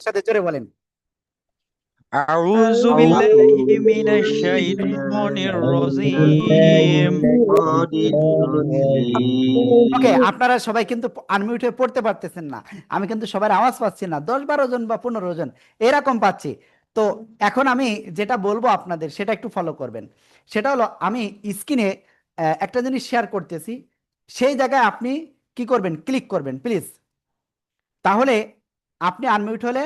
সাথে জোরে বলেন। أعوذ بالله من الشيطان الرجيم ওকে, আপনারা সবাই কিন্তু আনমিউট হয়ে পড়তে পারতেছেন না। আমি কিন্তু সবার আওয়াজ পাচ্ছি না, 10-12 জন বা 15 জন এরকম পাচ্ছি। তো এখন আমি যেটা বলবো আপনাদের সেটা একটু ফলো করবেন। সেটা হলো, আমি স্ক্রিনে একটা জিনিস শেয়ার করতেছি, সেই জায়গায় আপনি কি করবেন, ক্লিক করবেন প্লিজ। তাহলে আপনি আনমিউট হলে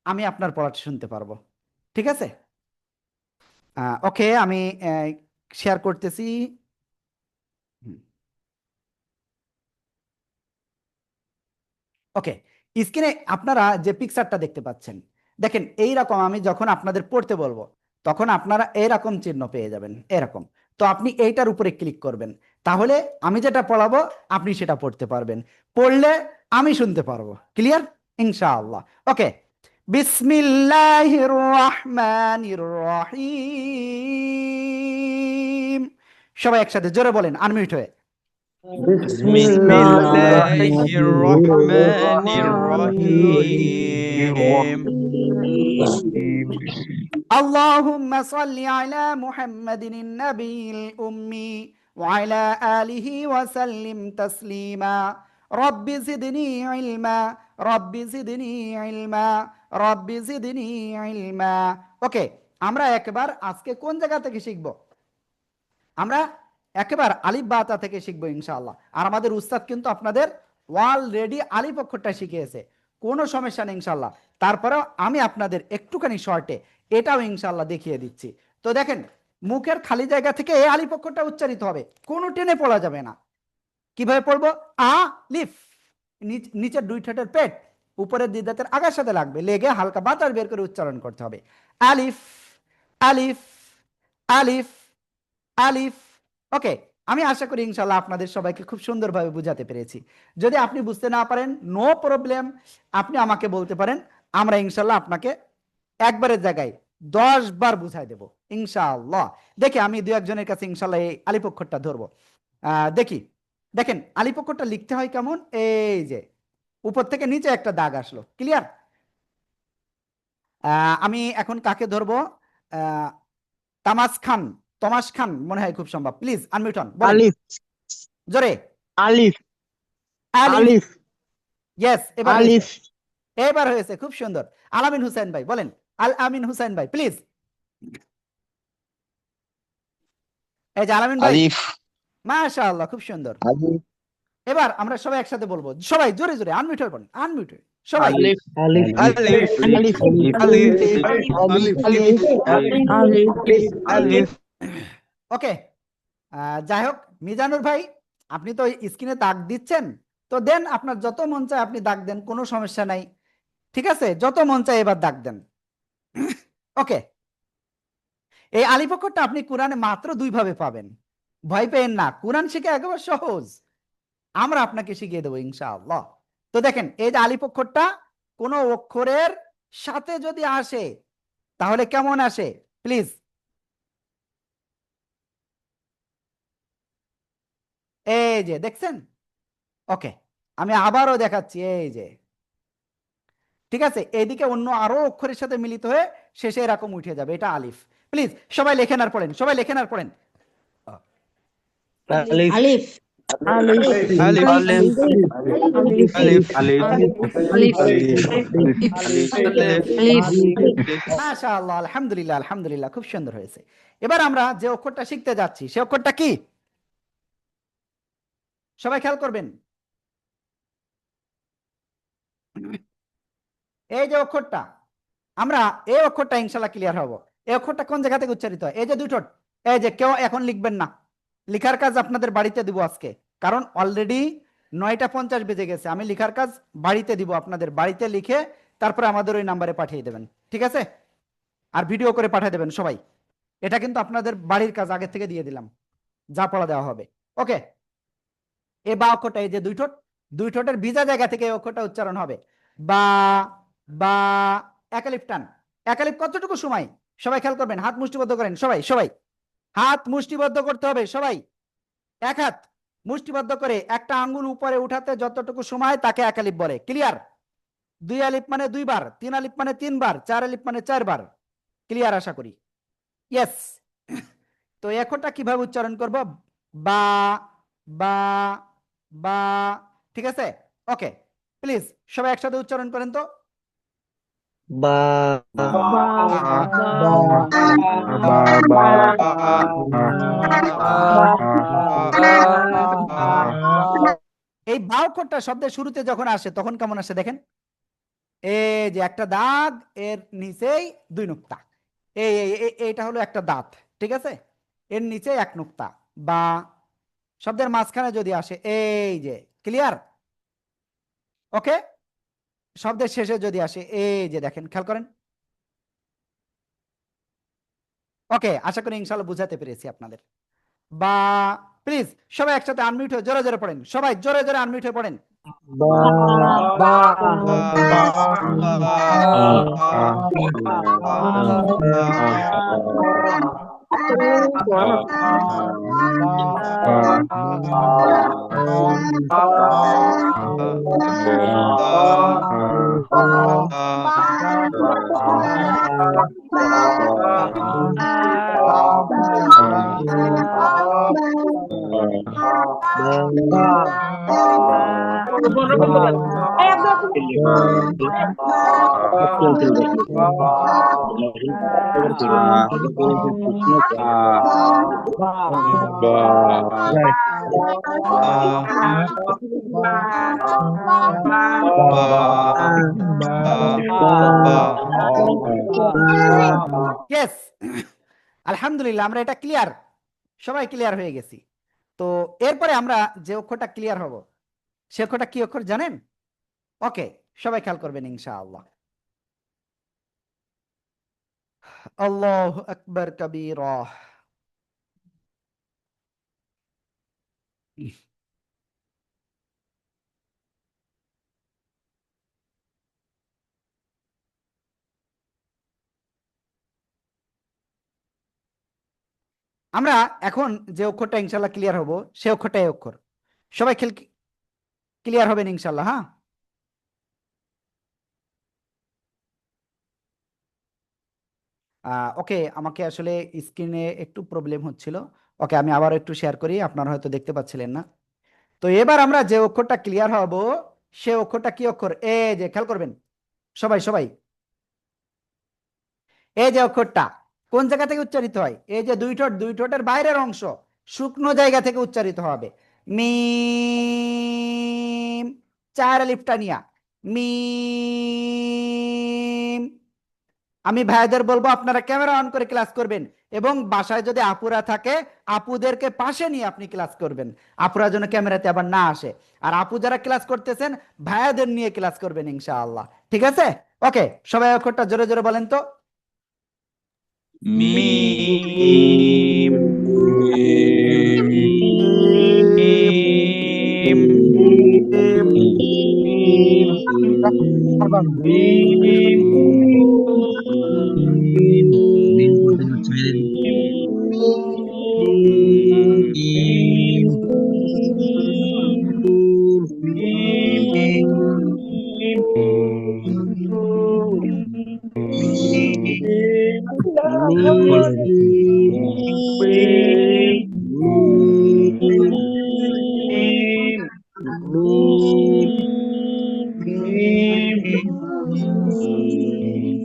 আমি আপনার পড়াটা শুনতে পারবো। ঠিক আছে? ওকে, আমি শেয়ার করতেছি। ওকে, স্ক্রিনে আপনারা যে পিকচারটা দেখতে পাচ্ছেন, দেখেন এইরকম আমি যখন আপনাদের পড়তে বলবো তখন আপনারা এরকম চিহ্ন পেয়ে যাবেন, এরকম। তো আপনি এইটার উপরে ক্লিক করবেন, তাহলে আমি যেটা পড়াবো আপনি সেটা পড়তে পারবেন, পড়লে আমি শুনতে পারবো। ক্লিয়ার? ইনশাআল্লাহ। ওকে, বিসমিল্লাহির রহমানির রহিম। সবাই একসাথে জোরে বলেন আনমিউট হয়ে। بسم الله الرحمن الرحيم اللهم صل على محمد النبي الأمي وعلى آله وسلم تسليما رب زدني علما رب زدني علما رب زدني علما। ওকে, আমরা একবার আজকে কোন জায়গা থেকে শিখব? আমরা একেবারে আলিফ বা তা থেকে শিখবো ইনশাআল্লাহ। আর আমাদের উস্তাদ কিন্তু আপনাদের অলরেডি আলিফ অক্ষরটা শিখিয়েছে, কোনো সমস্যা নেই ইনশাআল্লাহ। তারপরেও আমি আপনাদের একটুখানি শর্টে এটাও ইনশাআল্লাহ দেখিয়ে দিচ্ছি। তো দেখেন, মুখের খালি জায়গা থেকে এই আলিফ অক্ষরটা উচ্চারিত হবে, কোনো টেনে পড়া যাবে না। কিভাবে পড়বো? আ লিফ, নিচের দুই ঠোঁটের পেট উপরের দুই দাঁতের আগার সাথে লাগবে, লেগে হালকা বাতাস বের করে উচ্চারণ করতে হবে। আলিফ, আলিফ, আলিফ, আলিফ। ওকে, আমি আশা করি ইনশাল্লাহ আপনাদের সবাইকে খুব সুন্দরভাবে বুঝাতে পেরেছি। যদি আপনি বুঝতে না পারেন, নো প্রবলেম, আপনি আমাকে বলতে পারেন, আমরা ইনশাল্লাহ আপনাকে একবারের জায়গায় 10 বার বুঝাই দেব ইনশাআল্লাহ। দেখি আমি দু একজনের কাছে ইনশাল্লাহ এই আলিপক্ষরটা ধরবো। দেখি, দেখেন আলিপক্ষরটা লিখতে হয় কেমন। এই যে উপর থেকে নিচে একটা দাগ আসলো, ক্লিয়ার? আমি এখন কাকে ধরবো? আহ, তামাস খান, তমাস খান মনে হয় খুব সম্ভব। প্লিজ আনমিউট হন, বলেন আলিফ জোরে। আলিফ আলিফ। আলিফ ইয়েস, এবার হয়েছে, আলিফ এবার হয়েছে, খুব সুন্দর। আলামিন হুসেন ভাই বলেন, আল আমিন হুসেন ভাই প্লিজ। এই যে আলামিন ভাই, আলিফ মাশাআল্লাহ, খুব সুন্দর। আলিফ এবার আমরা সবাই একসাথে বলবো, সবাই জোরে জোরে আনমিউট হয়ে বলেন, আনমিউট হয়ে সবাই। আলিফ আলিফ ألف আলিফ ألف আলিফ ألف আলিফ ألف ওকে, যাই হোক, মিজানুর ভাই আপনি তো স্ক্রিনে দাগ দিচ্ছেন, তো দেন, আপনার যত মন চায় আপনি দাগ দেন, কোনো সমস্যা নাই। ঠিক আছে, যত মন চায় এবার দাগ দেন। ওকে, এই আলিফ অক্ষরটা আপনি কোরআনে মাত্র 2 ভাবে পাবেন, ভয় পেয়েন না, কোরআন শিখে একেবারে সহজ, আমরা আপনাকে শিখিয়ে দেবো ইনশাআল্লাহ। তো দেখেন, এই যে আলিফ অক্ষরটা কোন অক্ষরের সাথে যদি আসে তাহলে কেমন আসে প্লিজ। এই যে দেখছেন? ওকে, আমি আবারও দেখাচ্ছি, এই যে, ঠিক আছে, এইদিকে অন্য আরো অক্ষরের সাথে মিলিত হয়ে শেষে এরকম উঠে যাবে, এটা আলিফ। প্লিজ সবাই লেখেন আর পড়েন, সবাই লেখেন আর পড়েন। আলিফ আলিফ আলিফ ألف আলিফ আলিফ ألف আলিফ ألف আলিফ মাশাআল্লাহ, আলহামদুলিল্লাহ, আলহামদুলিল্লাহ, খুব সুন্দর হয়েছে। এবার আমরা যে অক্ষরটা শিখতে যাচ্ছি সে অক্ষরটা কি সবাই খেয়াল করবেন। এই যে অক্ষরটা, আমরা এই অক্ষরটা ইনশাল্লাহ ক্লিয়ার হব। এই অক্ষরটা কোন জায়গা থেকে উচ্চারিত হয়? এই যে দুই ঠোঁট। এই যে কেউ এখন লিখবেন না, লিখার কাজ আপনাদের বাড়িতে দিব আজকে, কারণ অলরেডি 9টা 50 বেজে গেছে। আমি লিখার কাজ বাড়িতে দিব, আপনাদের বাড়িতে লিখে তারপরে আমাদের ওই নাম্বারে পাঠিয়ে দেবেন, ঠিক আছে? আর ভিডিও করে পাঠিয়ে দেবেন সবাই। এটা কিন্তু আপনাদের বাড়ির কাজ আগে থেকে দিয়ে দিলাম, যা পড়া দেওয়া হবে। ওকে, এ বা অক্ষরটা, এই যে দুই ঠোঁট, দুই ঠোঁটের ভিজা জায়গা থেকে এই অক্ষরটা উচ্চারণ হবে, বা, বা। একালিফ টান, একালিফ কতটুকু সময় সবাই খেয়াল করবেন, হাত মুষ্টিবদ্ধ করেন সবাই, সবাই হাত মুষ্টিবদ্ধ করতে হবে সবাই। এক হাত মুষ্টিবদ্ধ করে একটা আঙ্গুল উপরে উঠাতে যতটুকু সময় তাকে একালিফ বলে, ক্লিয়ার? দুই আলিফ মানে দুইবার, তিন আলিফ মানে তিনবার, চার আলিফ মানে চারবার। ক্লিয়ার আশা করি। ইয়েস। তো এখনটা কিভাবে উচ্চারণ করব? বা, বা, বা। ঠিক আছে, ওকে। প্লিজ সবাই একসাথে উচ্চারণ করেন তো। বা বা বা বা এই বা অক্ষরটা শব্দের শুরুতে যখন আসে তখন কেমন আসে দেখেন। এই যে একটা দাগ, এর নিচেই দুই নুক্তা। এইটা হলো একটা দাঁত, ঠিক আছে, এর নিচে এক নুক্তা। বা শব্দের মাঝখানে যদি আসে, এই যে, ক্লিয়ার, ওকে। শব্দের শেষে যদি আসে, এই যে দেখেন, খেয়াল করেন। ওকে, আশা করি ইনশাআল্লাহ বুঝাতে পেরেছি আপনাদের। বা, প্লিজ সবাই একসাথে আনমিউট হয়ে জোরে জোরে পড়েন, সবাই জোরে জোরে আনমিউট হয়ে পড়েন। বা বা ইয়েস। আলহামদুলিল্লাহ, আমরা এটা ক্লিয়ার, সবাই ক্লিয়ার হয়ে গেছি। তো এরপরে আমরা যে অক্ষরটা ক্লিয়ার হব, সে অক্ষরটা কি অক্ষর জানেন? ওকে, সবাই খেয়াল করবেন ইনশাআল্লাহ। আল্লাহু আকবার কাবীরা। আমরা এখন যে অক্ষরটা ইনশাআল্লাহ ক্লিয়ার হব, সে অক্ষরটা এই অক্ষর। সবাই ক্লিয়ার হবেন ইনশাআল্লাহ, হ্যাঁ? ওকে, আমাকে আসলে স্ক্রিনে একটু প্রবলেম হচ্ছিল। ওকে, আমি আবার একটু শেয়ার করি, আপনারা হয়তো দেখতে পাচ্ছিলেন না। তো এবার আমরা যে অক্ষরটা ক্লিয়ার হব, সে অক্ষরটা কি অক্ষর? এই যে খেয়াল করবেন সবাই সবাই। এই যে অক্ষরটা কোন জায়গা থেকে উচ্চারিত হয়? এই যে দুই ঠোঁট, দুই ঠোঁটের বাইরের অংশ, শুকনো জায়গা থেকে উচ্চারিত হবে। মিম, চার আলিফ টানিয়া, মিম। আমি ভাইদের বলবো আপনারা ক্যামেরা অন করে ক্লাস করবেন, এবং বাসায় যদি আপুরা থাকে, আপুদেরকে পাশে নিয়ে আপনি ক্লাস করবেন। আপুরা যেন ক্যামেরাতে আবার না আসে। আর আপু যারা ক্লাস করতেছেন, ভাইয়াদের নিয়ে ক্লাস করবেন ইনশাআল্লাহ। ঠিক আছে, ওকে। সবাই অক্ষরটা জোরে জোরে বলেন তো। মিম মিম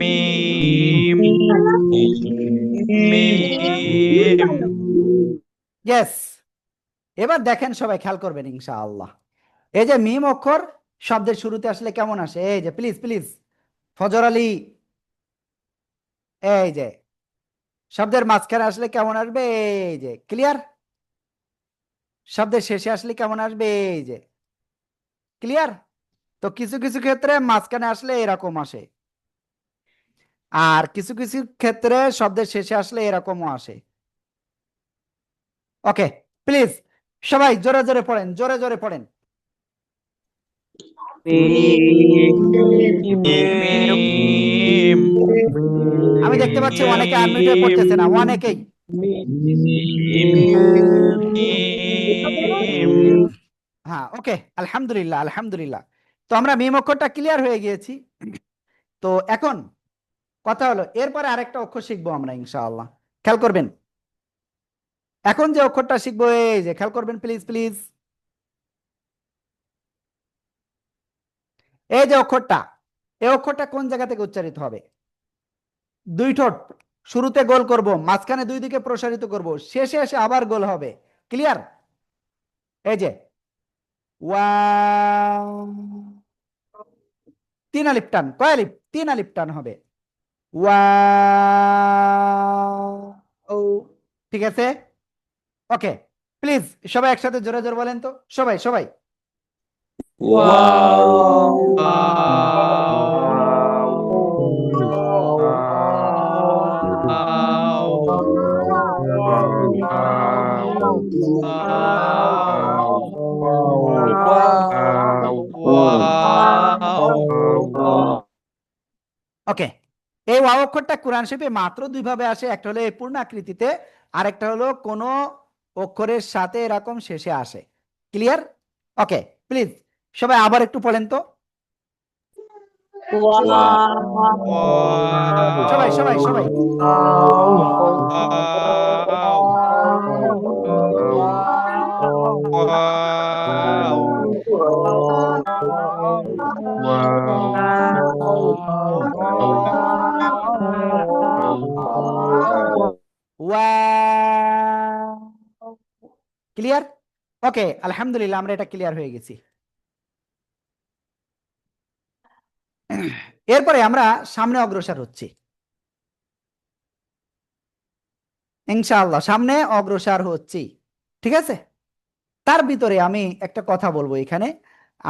মিম মিম। ইয়েস। এবার দেখেন সবাই খেয়াল করবেন ইনশাআল্লাহ। এই যে মিম অক্ষর শব্দের শুরুতে আসলে কেমন আসে? এই যে প্লিজ প্লিজ, ফজর আলী, এই যে শব্দের মাঝখানে আসলে কেমন আসবে? এই যে ক্লিয়ার। শব্দের শেষে আসলে কেমন আসবে? এই যে ক্লিয়ার। তো কিছু কিছু ক্ষেত্রে মাঝখানে আসলে এরকম আসে, আর কিছু কিছু ক্ষেত্রে শব্দের শেষে আসলে এরকমও আসে। ওকে, প্লিজ সবাই জোরে জোরে পড়েন, জোরে জোরে পড়েন। মিম আমি দেখতে পাচ্ছি অনেকে আনমিউট হয়ে পড়তেছে না, অনেকেই। মিম হ্যাঁ, ওকে, আলহামদুলিল্লাহ আলহামদুলিল্লাহ। তো আমরা মিম অক্ষরটা ক্লিয়ার হয়ে গিয়েছি। তো এখন কথা হলো এরপরে আরেকটা অক্ষর শিখবো আমরা ইনশাআল্লাহ। খেয়াল করবেন, এখন যে অক্ষরটা শিখবো এই যে, খেয়াল করবেন প্লিজ প্লিজ। এই যে অক্ষরটা, এই অক্ষরটা কোন জায়গা থেকে উচ্চারিত হবে? দুই ঠোঁট, শুরুতে গোল করব, মাঝখানে দুই দিকে প্রসারিত করব, শেষে এসে আবার গোল হবে। ক্লিয়ার? এই যে ওয়াও, তিন আলিফ টান, কয় আলিফ? তিন আলিফ টান হবে। ওয়াও, ও, ঠিক আছে। ওকে, প্লিজ সবাই একসাথে জোরে জোরে বলেন তো, সবাই সবাই। ওকে, এই ওয়াও অক্ষরটা কোরআন শরীফে মাত্র দুই ভাবে আসে, একটা হলো এই পূর্ণ আকৃতিতে, আর একটা হলো কোন অক্ষরের সাথে এরকম শেষে আসে। ক্লিয়ার? ওকে, প্লিজ সবাই আবার একটু পড়েন তো, সবাই সবাই সবাই। ক্লিয়ার? ওকে, আলহামদুলিল্লাহ, আমরা এটা ক্লিয়ার হয়ে গেছি। এরপরে আমরা সামনে অগ্রসর হচ্ছি ইনশাআল্লাহ, সামনে অগ্রসর হচ্ছি। ঠিক আছে, তার ভিতরে আমি একটা কথা বলবো এখানে।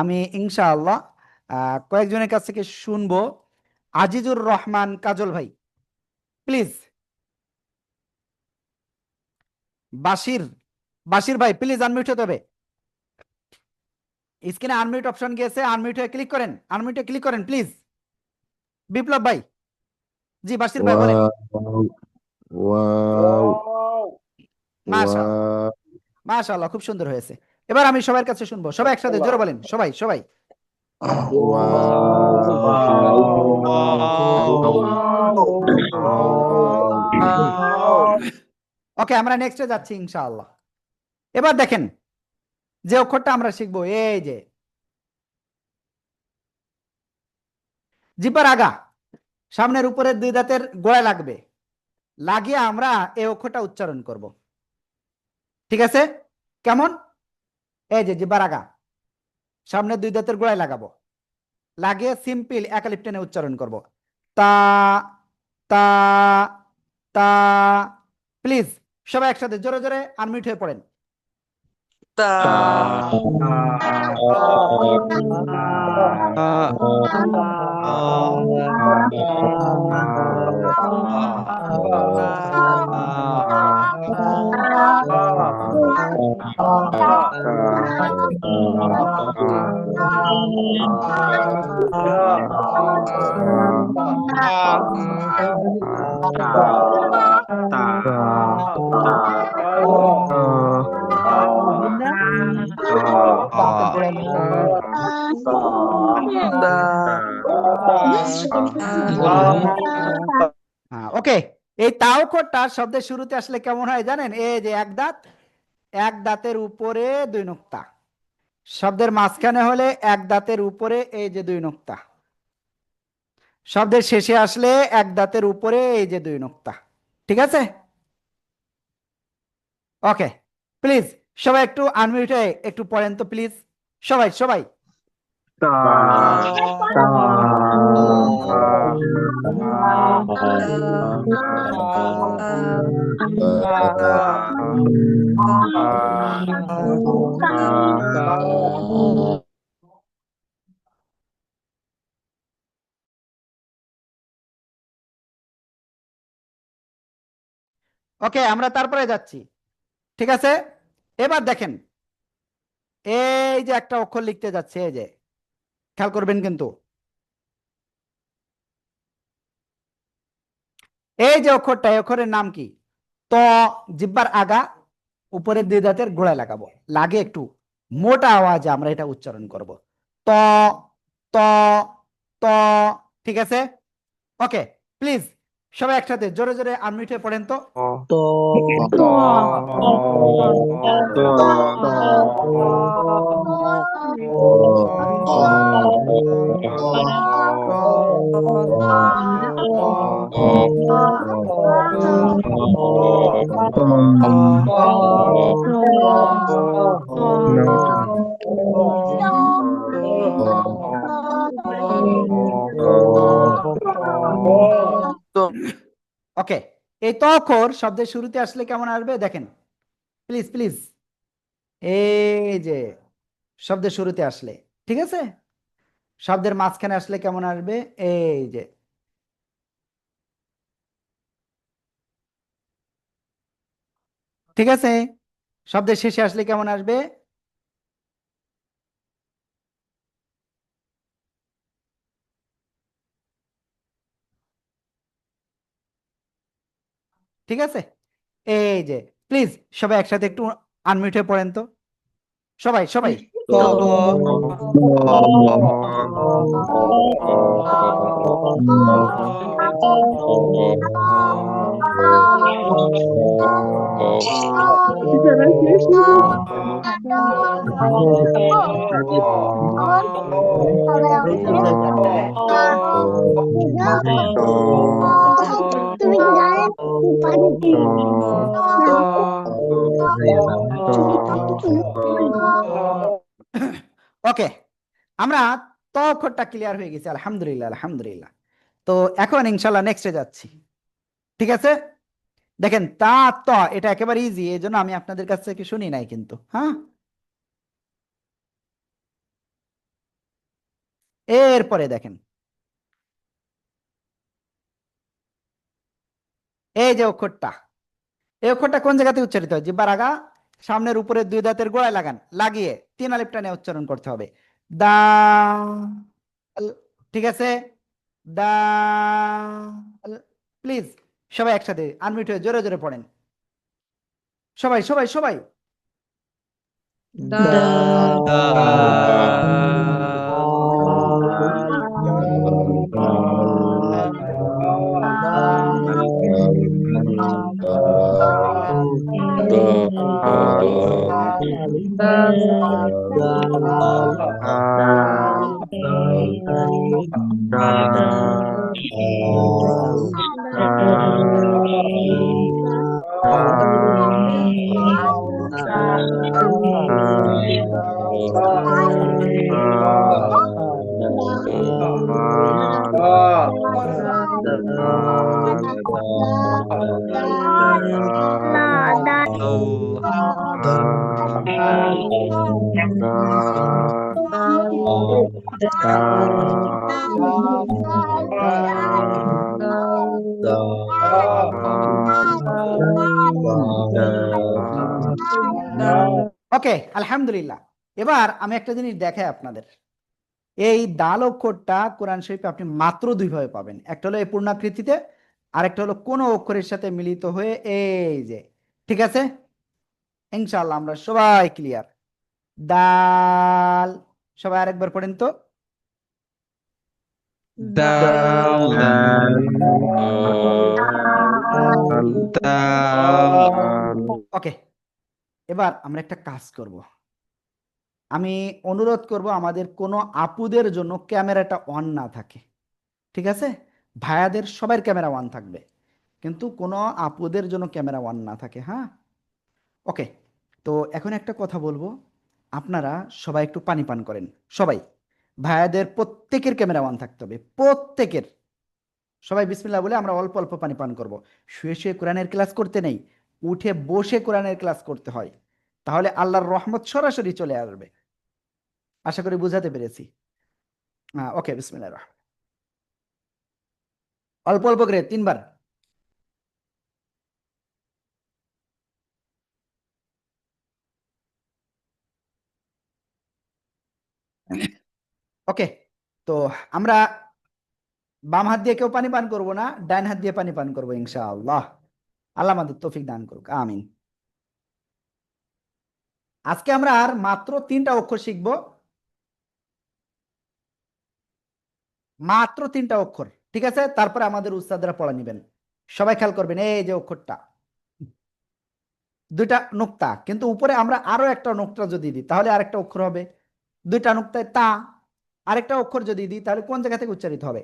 আমি ইনশাআল্লাহ কয়েকজনের কাছ থেকে শুনবো। আজিজুর রহমান কাজল ভাই, প্লিজ। বাশির, বাশির ভাই প্লিজ আনমিউট হতে হবে। স্ক্রিনে আনমিউট অপশন গিয়েছে, আনমিউট হয়ে ক্লিক করেন, আনমিউটে ক্লিক করেন প্লিজ। বিপ্লব ভাই, জি বাশির ভাই বলেন। মাশাআল্লাহ, মাশাআল্লাহ, খুব সুন্দর হয়েছে। এবার আমি সবার কাছে শুনবো, সবাই একসাথে জোরে বলেন, সবাই সবাই। ওকে, আমরা নেক্সটে যাচ্ছি ইনশাআল্লাহ। এবার দেখেন যে অক্ষরটা আমরা শিখবো, এই যে জিব্বার আগা, সামনের উপরের দুই দাঁতের গোড়ায় লাগবে, লাগিয়ে আমরা এই অক্ষরটা উচ্চারণ করব। ঠিক আছে? কেমন? এই যে জিব্বার আগা, সামনের দুই দাঁতের গোড়ায় লাগাবো, লাগিয়ে সিম্পল এক আলিফ টেনে উচ্চারণ করব। তা, তা, তা। প্লিজ সবাই একসাথে জোরে জোরে আনমিউট হয়ে পড়েন। ওকে, এই তাও অক্ষরটা শব্দের শুরুতে আসলে কেমন হয় জানেন? এই যে এক দাঁত, এক দাঁতের উপরে দুই নোক্তা, শব্দের মাঝখানে হলে এক দাঁতের উপরে এই যে দুই নোক্তা, শব্দের শেষে আসলে এক দাঁতের উপরে এই যে দুই নোক্তা। ঠিক আছে? ওকে, প্লিজ সবাই একটু আনমিউট হয়ে একটু পড়েন তো প্লিজ, সবাই সবাই। ওকে, আমরা তারপরে যাচ্ছি। ঠিক আছে, এবার দেখেন এই যে একটা অক্ষর লিখতে যাচ্ছে, এই যে খেয়াল করবেন কিন্তু, এই যে অক্ষরটা, এই অক্ষরের নাম কি? ত, জিব্বার আগা, উপরের দুই দাঁতের গোড়ায় লাগাবো, লাগে একটু মোটা আওয়াজে আমরা এটা উচ্চারণ করব। ত, ত ত ঠিক আছে। ওকে, প্লিজ সবাই একসাথে জোরে জোরে আনমিউট হয়ে পড়েন তো। তো ওকে, এই ত অক্ষর শব্দের শুরুতে আসলে কেমন আসবে দেখেন, প্লিজ প্লিজ। এই যে শব্দের শুরুতে আসলে, ঠিক আছে, শব্দের মাঝখানে আসলে কেমন আসবে, এই যে, ঠিক আছে, শব্দের শেষে আসলে কেমন আসবে, ঠিক আছে। এই যে, প্লিজ সবাই একসাথে একটু আনমিউট হয়ে পড়েন তো, সবাই সবাই। তুমি কি জানেন ওকে, আমরা ত অক্ষরটা ক্লিয়ার হয়ে গেছি, আলহামদুলিল্লাহ আলহামদুলিল্লাহ। তো এখন ইনশাল্লাহ নেক্সটে যাচ্ছি, ঠিক আছে। দেখেন তা ত এটা একেবারে ইজি, এই জন্য আমি আপনাদের কাছ থেকে শুনি নাই কিন্তু, হ্যাঁ। এরপরে দেখেন, এই যে অক্ষরটা, এই অক্ষরটা কোন জায়গাতে উচ্চারিত হয়, জিহ্বার আগা সামনের উপরের দুই দাঁতের গোড়ায় লাগান, লাগিয়ে তিন আলিফ টানে উচ্চারণ করতে হবে, দা, ঠিক আছে, দা, প্লিজ সবাই একসাথে আনমিউট হয়ে জোরে জোরে পড়েন, সবাই সবাই সবাই। ওকে আলহামদুলিল্লাহ। এবার আমি একটা জিনিস দেখাই আপনাদের, এই দাল অক্ষরটা কোরআন শরীফে আপনি মাত্র দুই ভাবে পাবেন, একটা হলো এই পূর্ণাকৃতিতে, আর একটা হলো কোন অক্ষরের সাথে মিলিত হয়ে, এই যে, ঠিক আছে। ইনশাআল্লাহ আমরা সবাই ক্লিয়ার। দাল, সবাই আরেকবার পড়েন তো। দাল দাল। ওকে, এবার আমরা একটা কাজ করব, আমি অনুরোধ করব আমাদের কোনো আপুদের জন্য ক্যামেরাটা অন না থাকে, ঠিক আছে। ভাইয়াদের সবার ক্যামেরা অন থাকবে, কিন্তু কোনো আপুদের জন্য ক্যামেরা অন না থাকে, হ্যাঁ। ওকে, তো এখন একটা কথা বলবো, আপনারা সবাই একটু পানি পান করেন, সবাই, ভাইয়াদের প্রত্যেকের ক্যামেরা অন থাকতে হবে, প্রত্যেকের। সবাই বিসমিল্লাহ বলে আমরা অল্প অল্প পানি পান করব। শুয়ে শুয়ে কোরআনের ক্লাস করতে নেই, উঠে বসে কোরআনের ক্লাস করতে হয়, তাহলে আল্লাহর রহমত সরাসরি চলে আসবে। আশা করি বুঝাতে পেরেছি। হ্যাঁ, ওকে, বিসমিল্লাহ রহমান, অল্প অল্প করে তিনবার। ওকে, তো আমরা বাম হাত দিয়ে কেউ পানি পান করব না, ডান হাত দিয়ে পানি পান করবো ইনশাআল্লাহ। আল্লাহ আমাদের তৌফিক দান করুক, আমিন। আজকে আমরা আর মাত্র তিনটা অক্ষর শিখবো, মাত্র 3টা অক্ষর, ঠিক আছে? তারপরে আমাদের উস্তাদরা পড়া নিবেন। সবাই খেয়াল করবেন, এই যে অক্ষরটা, 2টা নুক্তা, কিন্তু উপরে আমরা আরো একটা নুক্তা যদি দিই তাহলে আরেকটা অক্ষর হবে। 2টা নুক্তায় তা, আরেকটা অক্ষর যদি দিই তাহলে কোন জায়গা থেকে উচ্চারিত হবে?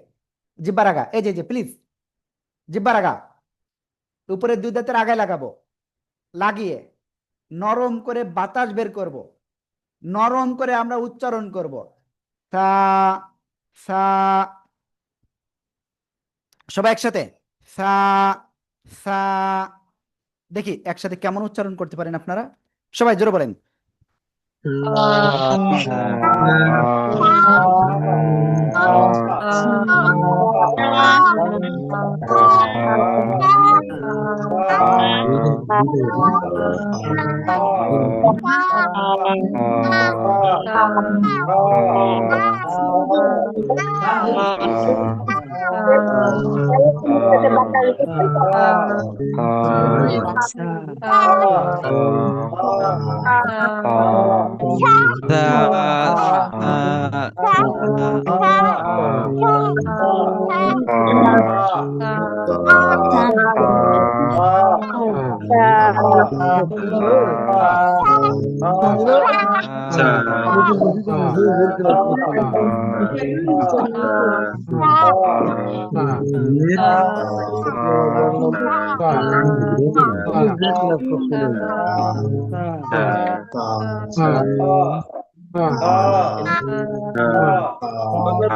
জিব্বার আগা, এই যে প্লিজ, জিব্বার আগা, উপরে 2 দাঁতের আগায় লাগাবো, লাগিয়ে নরম করে বাতাস বের করব, নরম করে আমরা উচ্চারণ করব, সা সা, সবাই একসাথে, সা সা। দেখি একসাথে কেমন উচ্চারণ করতে পারেন আপনারা, সবাই জোরে বলেন।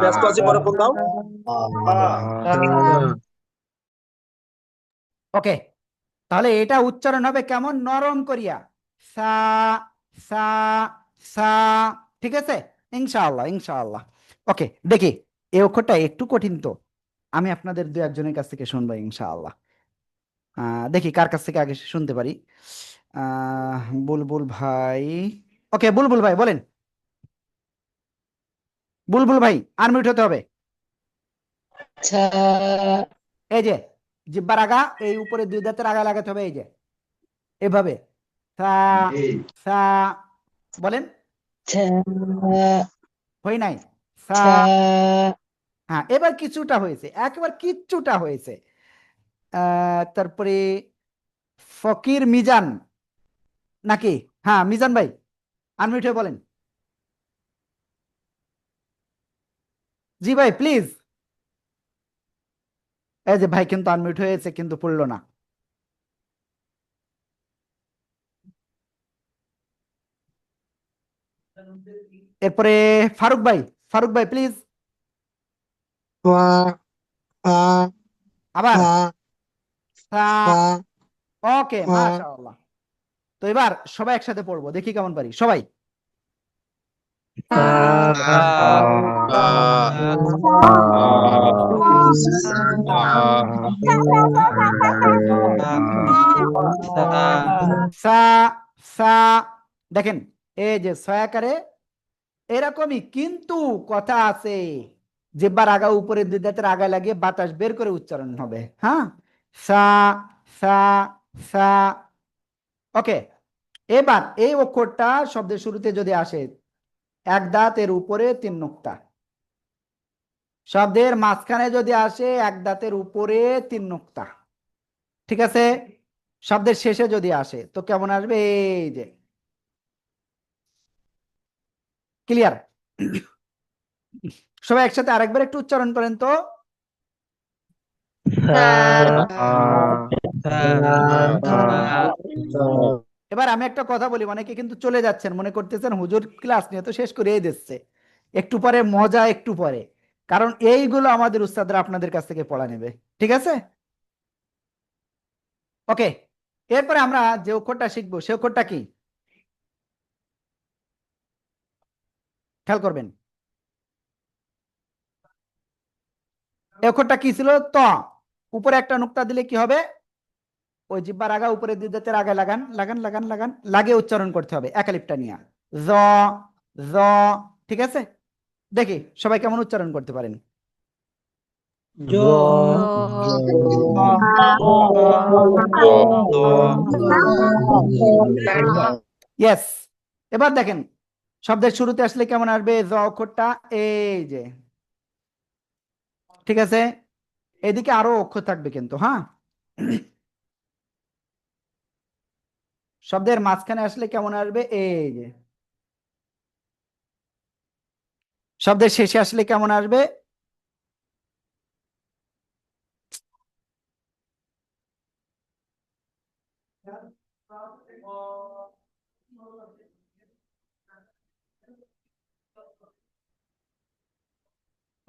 ব্যস্ত আছি, পরে ফোন দাও। ওকে, তাহলে এটা উচ্চারণ হবে কেমন? নরম করিয়া, সা সা সা, ঠিক আছে? ইনশাআল্লাহ ইনশাআল্লাহ। ওকে, দেখি এই অক্ষরটা একটু কঠিন, তো আমি আপনাদের 2-1জনের কাছ থেকে শুনবো ইনশাআল্লাহ। দেখি কার কাছ থেকে আগে শুনতে পারি। বুলবুল ভাই, ওকে বুলবুল ভাই বলেন। বুলবুল ভাই আনমিউট হতে হবে। এই যে জিব্বার আগা, এই উপরে 2 দাঁতের আগা লাগাতে হবে, এই যে এভাবে, সা সা, বলেন। হয় নাই? সা, হ্যাঁ এবার কিছুটা হয়েছে, একবার কিচ্ছুটা হয়েছে। তারপরে ফকির মিজান নাকি? হ্যাঁ মিজান ভাই আনমিউট হয়ে বলেন। জি ভাই প্লিজ। এই যে ভাই কিন্তু আনমিউট হয়েছে কিন্তু পড়লো না। এরপরে ফারুক ভাই, ফারুক ভাই প্লিজ। আবার ওকে মাশাআল্লাহ। তো এবার সবাই একসাথে পড়বো, দেখি কেমন পারি সবাই। সা সা, দেখেন এই যে সয়াকারে এরকমই, কিন্তু কথা আছে, জিহ্বার আগা উপরে 2 দাঁতের আগা লাগিয়ে বাতাস বের করে উচ্চারণ হবে। হ্যাঁ, সা সা সা। ওকে, এবার এই অক্ষরটা শব্দের শুরুতে যদি আসে, 1 দাঁতের উপরে 3 নুক্তা, শব্দের মাঝখানে যদি আসে 1 দাঁতের উপরে 3 নুক্তা, ঠিক আছে? শব্দের শেষে যদি আসে তো কেমন আসবে? এই যে ক্লিয়ার? সবাই একসাথে আরেকবার একটু উচ্চারণ করেন তো। এবার আমি একটা কথা বলি, অনেকে কিন্তু চলে যাচ্ছেন, মনে করতেছেন হুজুর ক্লাস নিয়ে তো শেষ করে দিচ্ছে, একটু পরে মজা, একটু পরে, কারণ এইগুলো আমাদের উস্তাদরা আপনাদের কাছ থেকে পড়া নেবে, ঠিক আছে? ওকে, এরপরে আমরা যে অক্ষরটা শিখবো সে অক্ষরটা কি খেয়াল করবেন। এই অক্ষরটা কি ছিল? ত। উপরে একটা নুক্তা দিলে কি হবে? ওই জিহ্বার আগা উপরে 2 দাঁতের আগে লাগান লাগান লাগান লাগান, লাগিয়ে উচ্চারণ করতে হবে একালিপটা নিয়ে, জ জ, ঠিক আছে? দেখি সবাই কেমন উচ্চারণ করতে পারেন। ইয়েস। এবার দেখেন শব্দের শুরুতে আসলে কেমন আসবে জ অক্ষরটা, এই যে ঠিক আছে, এদিকে আরো অক্ষর থাকবে কিন্তু, হ্যাঁ। শব্দের মাঝখানে আসলে কেমন আসবে, এই যে শব্দের শেষে আসলে কেমন আসবে,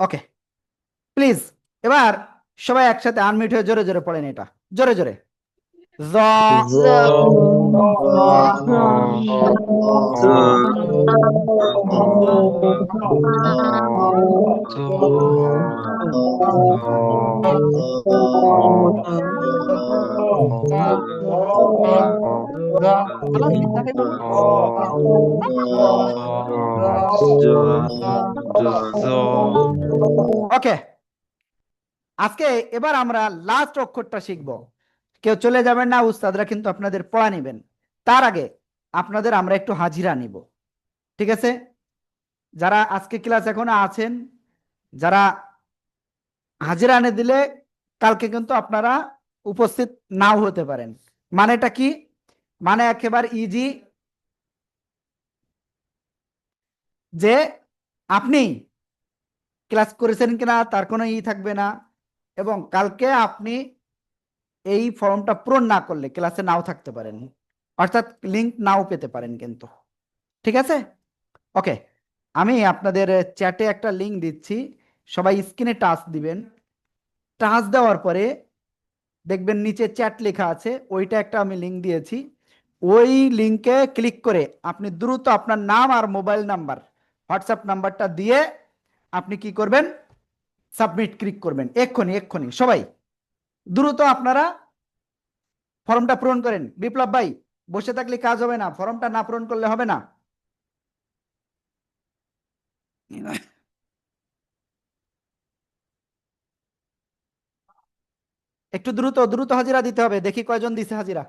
ওকে। প্লিজ এবার সবাই একসাথে আনমিউট হয়ে জোরে জোরে পড়েন এটা, জোরে জোরে। জ, ওকে। আজকে এবার আমরা লাস্ট অক্ষরটা শিখব। কেউ চলে যাবেন না, উস্তাদরা কিন্তু আপনাদের পড়া নিবেন। তার আগে আপনাদের আমরা একটু হাজিরা নিব, ঠিক আছে? যারা আজকে ক্লাস এখনো আছেন, যারা হাজিরা এনে দিলে কালকে কিন্তু আপনারা উপস্থিত নাও হতে পারেন। মানেটা কি? মানে একেবারে ইজি, যে আপনি ক্লাস করেছেন কিনা তার কোনো থাকবে না, এবং কালকে আপনি এই ফর্মটা পূরণ না করলে ক্লাসে নাও থাকতে পারেন, অর্থাৎ লিংক নাও পেতে পারেন কিন্তু, ঠিক আছে? ওকে, আমি আপনাদের চ্যাটে একটা লিংক দিচ্ছি, সবাই স্ক্রিনে টাচ দিবেন। টাচ দেওয়ার পরে দেখবেন নিচে চ্যাট লেখা আছে, ওইটা একটা আমি লিংক দিয়েছি। ওই লিংকে ক্লিক করে আপনি দ্রুত আপনার নাম আর মোবাইল নাম্বার, হোয়াটসঅ্যাপ নাম্বারটা দিয়ে আপনি কি করবেন, সাবমিট ক্লিক করবেন। এক্ষুনি এক্ষুনি সবাই দ্রুত আপনারা ফর্মটা পূরণ করেন। বিপ্লব ভাই, বসে থাকলে কাজ হবে না, ফর্মটা না পূরণ করলে হবে না। একটু দ্রুত দ্রুত হাজিরা দিতে হবে, দেখি কয়জন দিছে হাজিরা।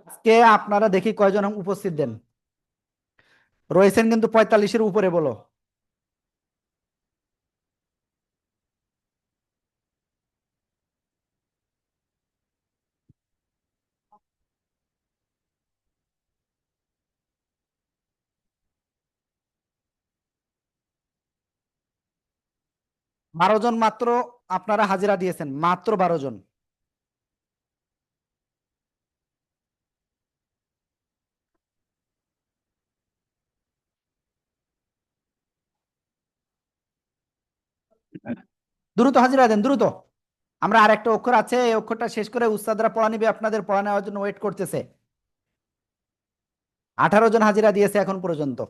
আজকে আপনারা দেখি কয়জন উপস্থিত দেন, রয়েছেন কিন্তু 45-এর উপরে, বলো। বারো জন মাত্র আপনারা হাজিরা দিয়েছেন, মাত্র 12 জন। দ্রুত হাজিরা দেন, দ্রুত। আমরা আর একটা অক্ষর আছে, এই অক্ষরটা শেষ করে উস্তাদরা পড়া নিবে, আপনাদের পড়া নেওয়ার জন্য ওয়েট করতেছে। 18 জন হাজিরা দিয়েছে এখন পর্যন্ত,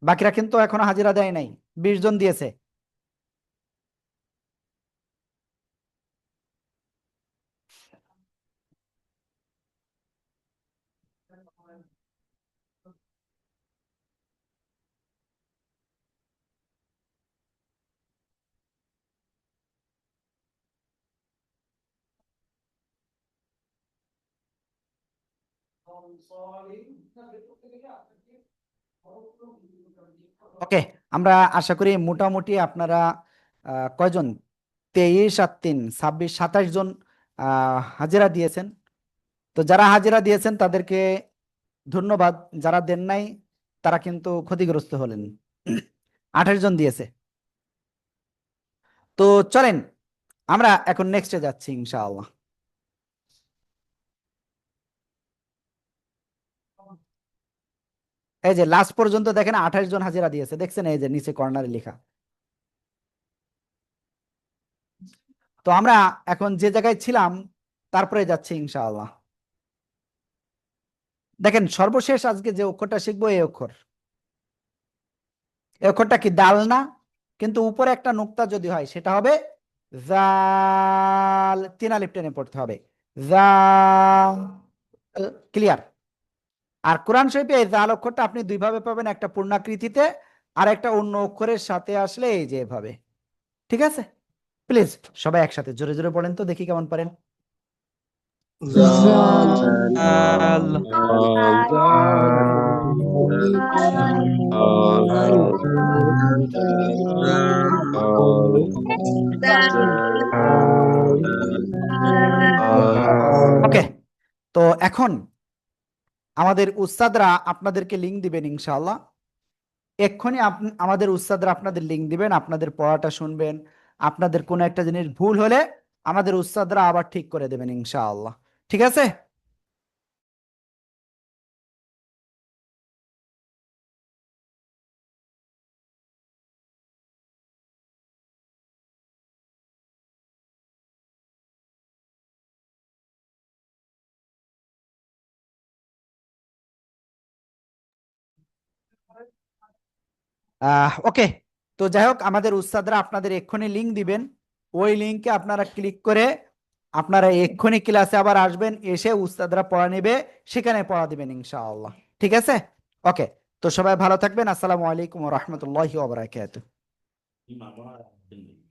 বাকিরা কিন্তু এখনো হাজিরা দেয় নাই। 20 জন দিয়েছে। ওকে, আমরা আশা করি মোটামুটি আপনারা কয়জন, 23 আর 3 26 27 জন হাজিরা দিয়েছেন। তো যারা হাজিরা দিয়েছেন তাদেরকে ধন্যবাদ, যারা দেন নাই তারা কিন্তু ক্ষতিগ্রস্ত হলেন। 28 জন দিয়েছে। তো চলেন আমরা এখন নেক্সটে যাচ্ছি ইনশাআল্লাহ। এই যে লাস্ট পর্যন্ত দেখেন 28 জন হাজিরা দিয়েছে, দেখছেন এই যে নিচে কর্নারে লেখা। তো আমরা এখন যে জায়গায় ছিলাম তারপরে যাচ্ছি ইনশাআল্লাহ। দেখেন সর্বশেষ আজকে যে অক্ষরটা শিখবো, এই অক্ষর, এই অক্ষরটা কি, দাল না? কিন্তু উপরে একটা নোক্তা যদি হয় সেটা হবে জাল, 3 আলিফ টেনে পড়তে হবে, জাল। ক্লিয়ার? আর কোরআন শরীফে এই জাল অক্ষরটা আপনি দুই ভাবে পাবেন, একটা পূর্ণাকৃতিতে, আর একটা অন্য অক্ষরের সাথে আসলে এই যে এভাবে। ঠিক আছে, প্লিজ সবাই একসাথে জোরে জোরে পড়েন তো, দেখি কেমন পারেন। আল ওকে, তো এখন আমাদের উস্তাদরা আপনাদেরকে লিঙ্ক দিবেন ইনশাআল্লাহ। এক্ষুনি আমাদের উস্তাদরা আপনাদের লিঙ্ক দিবেন, আপনাদের পড়াটা শুনবেন। আপনাদের কোনো একটা জিনিস ভুল হলে আমাদের উস্তাদরা আবার ঠিক করে দেবেন ইনশাআল্লাহ। ঠিক আছে। ওকে, তো যাই হোক, আমাদের উস্তাদরা আপনাদের এক্ষুনি লিঙ্ক দিবেন। ওই লিঙ্কে আপনারা ক্লিক করে আপনারা এক্ষুনি ক্লাসে আবার আসবেন, এসে উস্তাদরা পড়া নেবে, সেখানে পড়া দিবেন ইনশাআল্লাহ। ঠিক আছে। ওকে, তো সবাই ভালো থাকবেন। আসসালামু আলাইকুম ওয়া রাহমাতুল্লাহি ওয়া বারাকাতুহু।